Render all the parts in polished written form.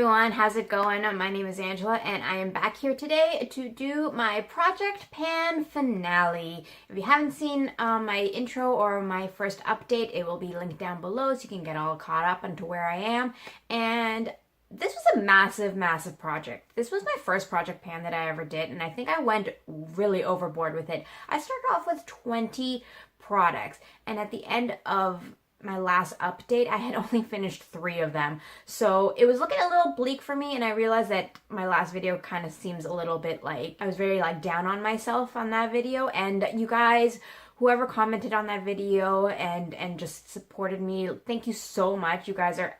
everyone, how's it going? My name is Angela and I am back here today to do my Project Pan finale. If you haven't seen my intro or my first update, it will be linked down below so you can get all caught up onto where I am. And this was a massive project. This was my first Project Pan that I ever did, and I think I went really overboard with it. I started off with 20 products, and at the end of my last update, I had only finished 3 of them. So it was looking a little bleak for me, and I realized that my last video kind of seems a little bit like I was very down on myself on that video. And you guys, whoever commented on that video and just supported me, thank you so much. You guys are,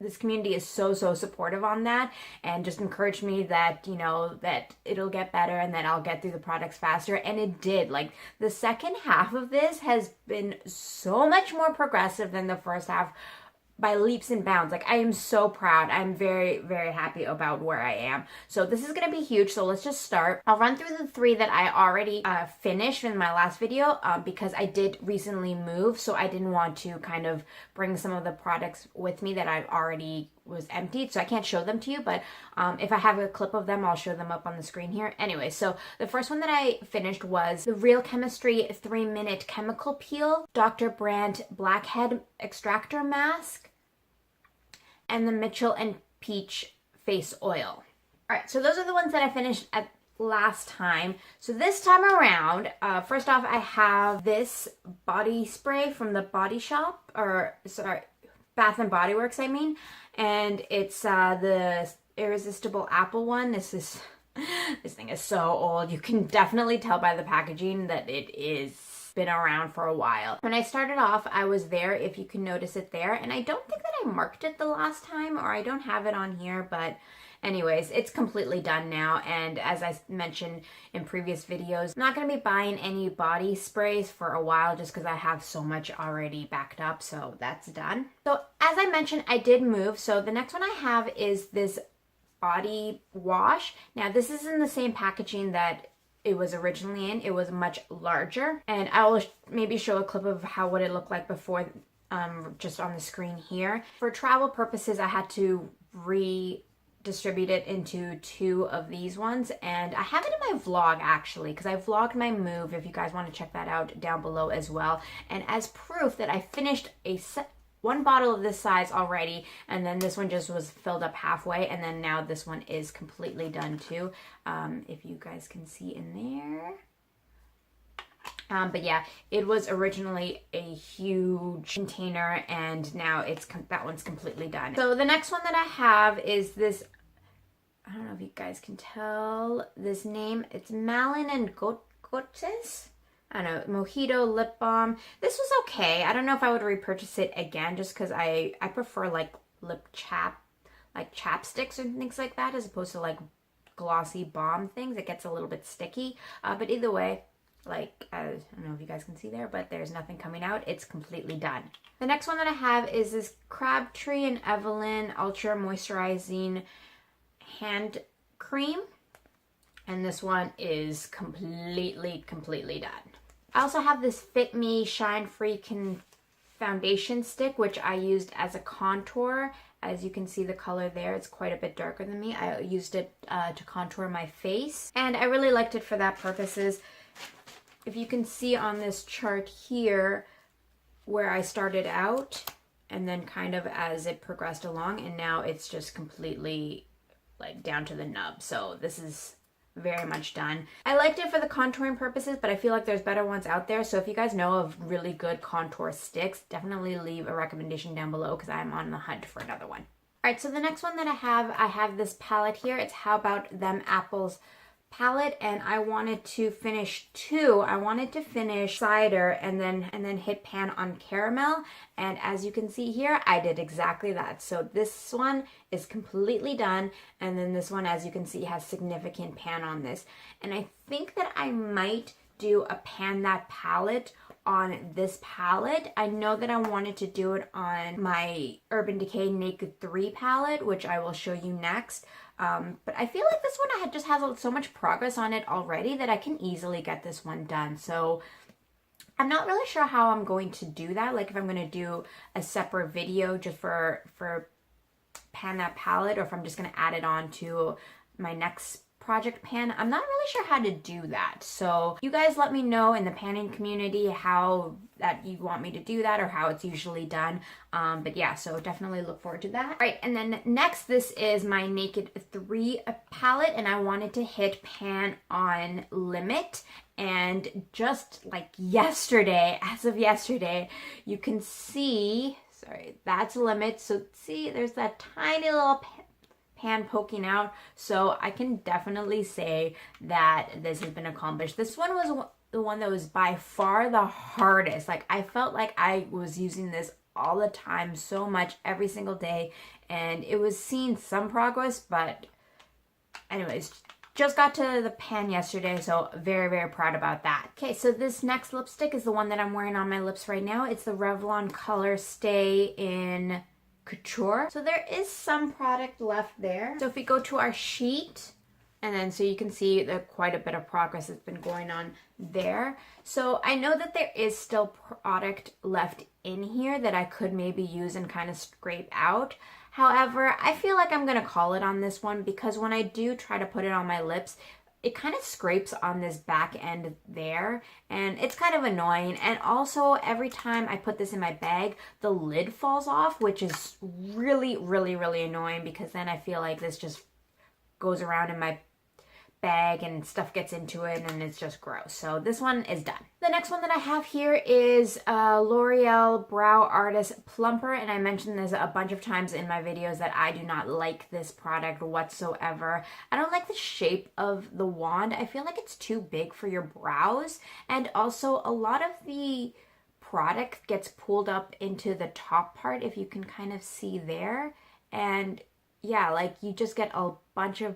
this community is so supportive on that, and just encouraged me that, you know, that it'll get better and that I'll get through the products faster. And it did. Like, the second half of this has been so much more progressive than the first half by leaps and bounds. Like, I am so proud. I'm very happy about where I am. So this is going to be huge. So let's just start. I'll run through the 3 that I already finished in my last video because I did recently move. So I didn't want to kind of bring some of the products with me that I already was emptied. So I can't show them to you, but if I have a clip of them, I'll show them up on the screen here. Anyway, so the first one that I finished was the Real Chemistry 3-Minute Chemical Peel, Dr. Brandt Blackhead Extractor Mask, and the Mitchell and Peach Face Oil. Alright, so those are the ones that I finished at last time. So this time around, first off, I have this body spray from the Body Shop, or sorry, Bath and Body Works, I mean. And it's the Irresistible Apple one. This thing is so old. You can definitely tell by the packaging that it is been around for a while. When I started off, I was there, if you can notice it there, and I don't think that I marked it the last time, or I don't have it on here, but anyways, it's completely done now. And as I mentioned in previous videos, I'm not going to be buying any body sprays for a while just because I have so much already backed up, so that's done. So as I mentioned, I did move, so the next one I have is this body wash. Now this is in the same packaging that it was originally in. It was much larger, and I will maybe show a clip of what it looked like before, just on the screen here. For travel purposes, I had to redistribute it into 2 of these ones, and I have it in my vlog actually, because I vlogged my move, if you guys want to check that out down below as well. And as proof that I finished one bottle of this size already, and then this one just was filled up halfway, and then now this one is completely done too. If you guys can see in there. But yeah, it was originally a huge container, and now that one's completely done. So the next one that I have is this, I don't know if you guys can tell this name. It's Malin+Goetz. I don't know, Mojito lip balm. This was okay. I don't know if I would repurchase it again, just because I prefer lip chapsticks and things like that, as opposed to glossy balm things. It gets a little bit sticky. But either way, I don't know if you guys can see there, but there's nothing coming out. It's completely done. The next one that I have is this Crabtree&Evelyn Ultra-Moisturizing Hand Cream. And this one is completely done. I also have this Fit Me Shine Free foundation stick, which I used as a contour. As you can see the color there, it's quite a bit darker than me. I used it to contour my face, and I really liked it for that purposes. If you can see on this chart here where I started out, and then kind of as it progressed along, and now it's just completely down to the nub. So this is very much done. I liked it for the contouring purposes, but I feel like there's better ones out there. So if you guys know of really good contour sticks, definitely leave a recommendation down below, because I'm on the hunt for another one. Alright, so the next one that I have this palette here. It's How About Them Apples palette, and I wanted to finish 2. I wanted to finish cider and then hit pan on caramel, and as you can see here, I did exactly that. So this one is completely done, and then this one, as you can see, has significant pan on this. And I think that I might do a pan that palette on this palette. I know that I wanted to do it on my Urban Decay Naked 3 palette, which I will show you next. But I feel like this one just has so much progress on it already that I can easily get this one done. So I'm not really sure how I'm going to do that. If I'm going to do a separate video just for pan that palette or if I'm just going to add it on to my next project pan. I'm not really sure how to do that. So you guys let me know in the panning community how that you want me to do that or how it's usually done. But yeah, so definitely look forward to that. All right, and then next, this is my Naked 3 palette, and I wanted to hit pan on limit. And just like yesterday, as of yesterday, you can see, sorry, that's limit. So see, there's that tiny little pan poking out. So I can definitely say that this has been accomplished. This one was the one that was by far the hardest. Like I felt like I was using this all the time, so much, every single day, and it was seeing some progress, but anyways, just got to the pan yesterday, so very, very proud about that. Okay, so this next lipstick is the one that I'm wearing on my lips right now. It's the Revlon Colorstay in Couture. So there is some product left there. So if we go to our sheet, and then so you can see that quite a bit of progress has been going on there. So I know that there is still product left in here that I could maybe use and kind of scrape out. However, I feel like I'm gonna call it on this one because when I do try to put it on my lips, it kind of scrapes on this back end there, and it's kind of annoying. And also, every time I put this in my bag, the lid falls off, which is really, really, really annoying because then I feel like this just goes around in my bag and stuff gets into it and it's just gross. So this one is done. The next one that I have here is L'Oreal Brow Artist Plumper, and I mentioned this a bunch of times in my videos that I do not like this product whatsoever. I don't like the shape of the wand. I feel like it's too big for your brows, and also a lot of the product gets pulled up into the top part, if you can kind of see there, and yeah, like you just get a bunch of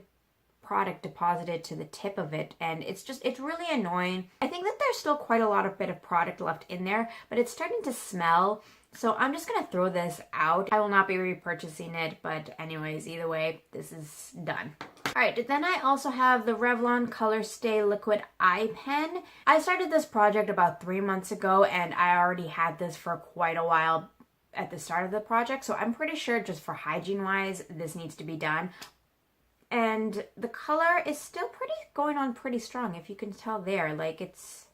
product deposited to the tip of it, and it's really annoying. I think that there's still quite a lot of bit of product left in there, but it's starting to smell, so I'm just gonna throw this out. I will not be repurchasing it, but anyways, either way, this is done. Alright, then I also have the Revlon Colorstay Liquid Eye Pen. I started this project about 3 months ago, and I already had this for quite a while at the start of the project, so I'm pretty sure just for hygiene wise, this needs to be done. And the color is still going on pretty strong, if you can tell there. Like, it's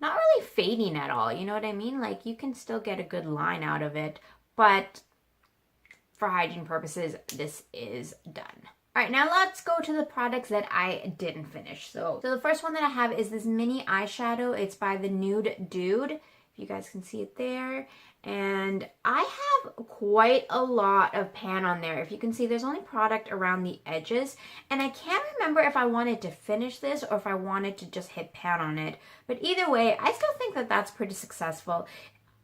not really fading at all, you know what I mean? Like, you can still get a good line out of it, but for hygiene purposes, this is done. All right, now let's go to the products that I didn't finish. So the first one that I have is this mini eyeshadow. It's by the Nude Dude, if you guys can see it there. And I have quite a lot of pan on there. If you can see, there's only product around the edges. And I can't remember if I wanted to finish this or if I wanted to just hit pan on it. But either way, I still think that that's pretty successful.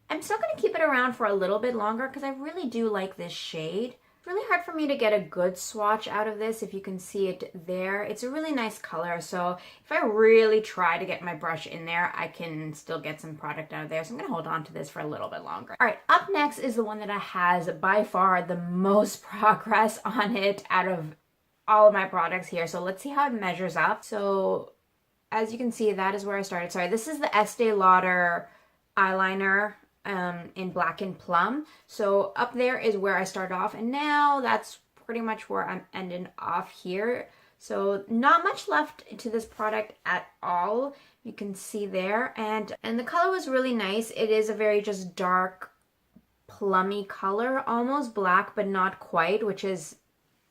I'm still going to keep it around for a little bit longer because I really do like this shade. It's really hard for me to get a good swatch out of this, if you can see it there. It's a really nice color, so if I really try to get my brush in there, I can still get some product out of there. So I'm going to hold on to this for a little bit longer. All right, up next is the one that has by far the most progress on it out of all of my products here. So let's see how it measures up. So as you can see, that is where I started. Sorry, this is the Estee Lauder eyeliner in Blackened Plum. So up there is where I start off, and now that's pretty much where I'm ending off here. So not much left to this product at all. You can see there, and the color was really nice. It is a very just dark plummy color, almost black but not quite, which is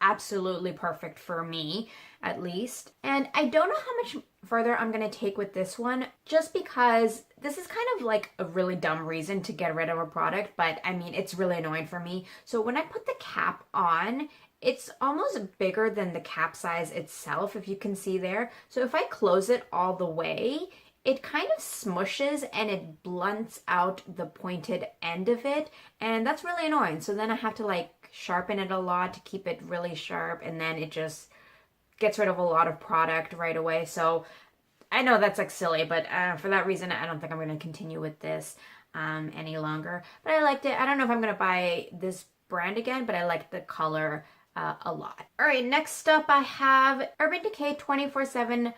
absolutely perfect for me, at least. And I don't know how much further I'm going to take with this one, just because this is kind of like a really dumb reason to get rid of a product, but I mean, it's really annoying for me. So when I put the cap on, it's almost bigger than the cap size itself, if you can see there. So if I close it all the way, it kind of smushes and it blunts out the pointed end of it, and that's really annoying. So then I have to like sharpen it a lot to keep it really sharp, and then it just gets rid of a lot of product right away. So I know that's like silly, but for that reason, I don't think I'm going to continue with this any longer. But I liked it. I don't know if I'm going to buy this brand again, but I like the color a lot. All right, next up I have Urban Decay 24/7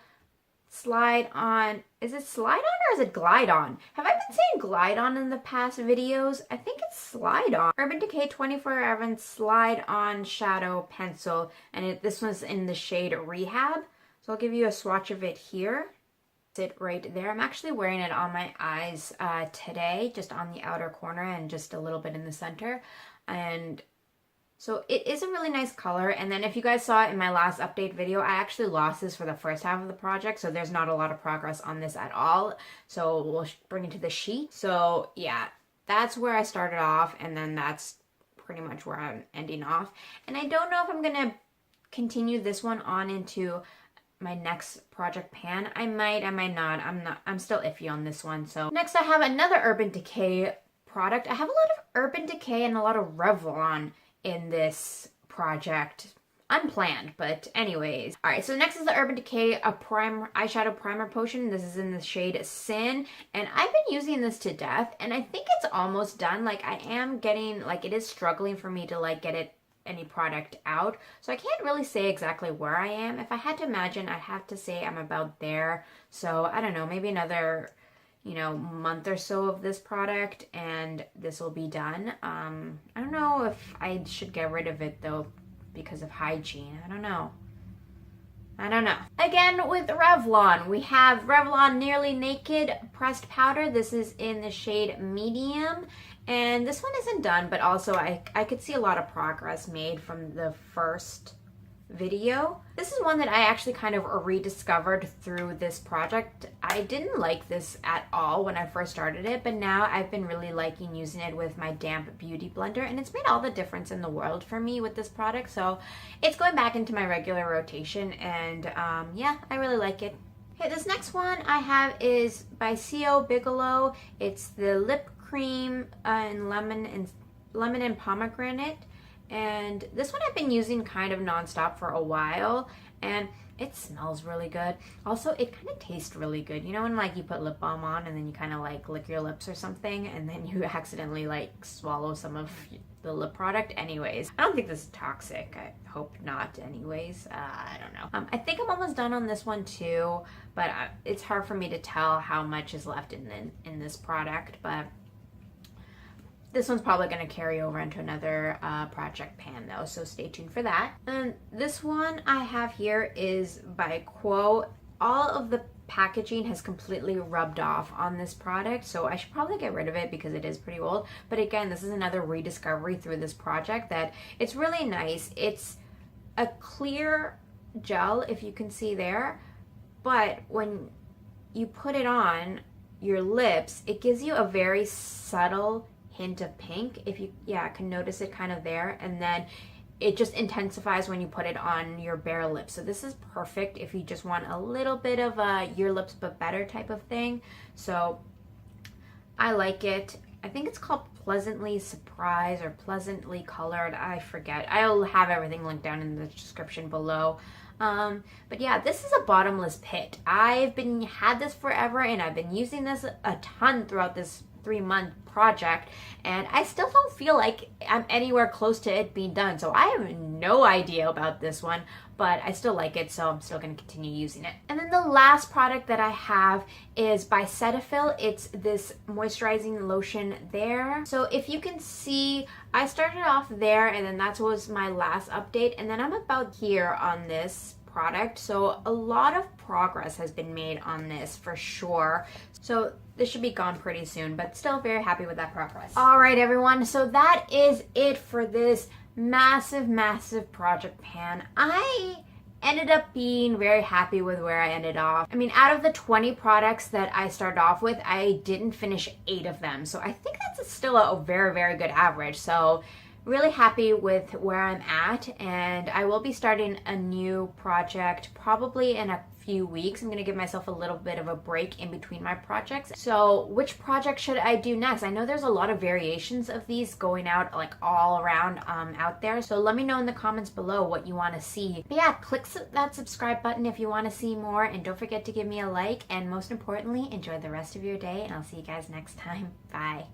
slide on. Is it slide on or is it glide on? Have I been saying glide on in the past videos? I think it's slide on. Urban Decay 24/7 slide on shadow pencil, and this one's in the shade Rehab. So I'll give you a swatch of it here. It right there. I'm actually wearing it on my eyes today, just on the outer corner and just a little bit in the center. And so it is a really nice color. And then if you guys saw it in my last update video, I actually lost this for the first half of the project. So there's not a lot of progress on this at all. So we'll bring it to the sheet. So yeah, that's where I started off. And then that's pretty much where I'm ending off. And I don't know if I'm going to continue this one on into my next project pan. I might not. I'm still iffy on this one. So next I have another Urban Decay product. I have a lot of Urban Decay and a lot of Revlon in this project. Unplanned, but anyways. All right, so next is the Urban Decay eyeshadow primer potion. This is in the shade Sin, and I've been using this to death, and I think it's almost done. Like, I am getting, like, it is struggling for me to, like, get any product out. So I can't really say exactly where I am. If I had to imagine, I'd have to say I'm about there. So I don't know, maybe another, month or so of this product and this will be done. I don't know if I should get rid of it though because of hygiene. I don't know. Again, with Revlon, we have Revlon Nearly Naked Pressed Powder. This is in the shade Medium. And this one isn't done, but also I could see a lot of progress made from the first video. This is one that I actually kind of rediscovered through this project. I didn't like this at all when I first started it, but now I've been really liking using it with my damp beauty blender, and it's made all the difference in the world for me with this product. So it's going back into my regular rotation, and yeah, I really like it. Okay, this next one I have is by Bigelow. It's the lip cream in lemon and pomegranate, and this one I've been using kind of nonstop for a while, and it smells really good. Also, it kind of tastes really good. You know when like you put lip balm on and then you kind of like lick your lips or something, and then you accidentally like swallow some of the lip product? Anyways, I don't think this is toxic. I hope not. Anyways, I don't know. I think I'm almost done on this one too, but it's hard for me to tell how much is left in this product, but this one's probably going to carry over into another project pan though, so stay tuned for that. And this one I have here is by Quo. All of the packaging has completely rubbed off on this product, so I should probably get rid of it because it is pretty old. But again, this is another rediscovery through this project that it's really nice. It's a clear gel, if you can see there, but when you put it on your lips, it gives you a very subtle hint of pink. If you can notice it kind of there, and then it just intensifies when you put it on your bare lips. So this is perfect if you just want a little bit of a your lips but better type of thing. So I like it. I think it's called Pleasantly Surprised or Pleasantly Colored. I forget. I'll have everything linked down in the description below. But yeah, this is a bottomless pit. I've had this forever, and I've been using this a ton throughout this 3-month project, and I still don't feel like I'm anywhere close to it being done. So I have no idea about this one, but I still like it, so I'm still going to continue using it. And then the last product that I have is by Cetaphil. It's this moisturizing lotion there. So if you can see, I started off there, and then that was my last update, and then I'm about here on this product. So a lot of progress has been made on this for sure. So this should be gone pretty soon, but still very happy with that progress. All right, everyone. So that is it for this massive project pan. I ended up being very happy with where I ended off. I mean, out of the 20 products that I started off with, I didn't finish 8 of them. So I think that's still a very good average. So really happy with where I'm at, and I will be starting a new project probably in a few weeks. I'm going to give myself a little bit of a break in between my projects. So which project should I do next? I know there's a lot of variations of these going out like all around out there. So let me know in the comments below what you want to see. But yeah, click that subscribe button if you want to see more, and don't forget to give me a like, and most importantly, enjoy the rest of your day, and I'll see you guys next time. Bye.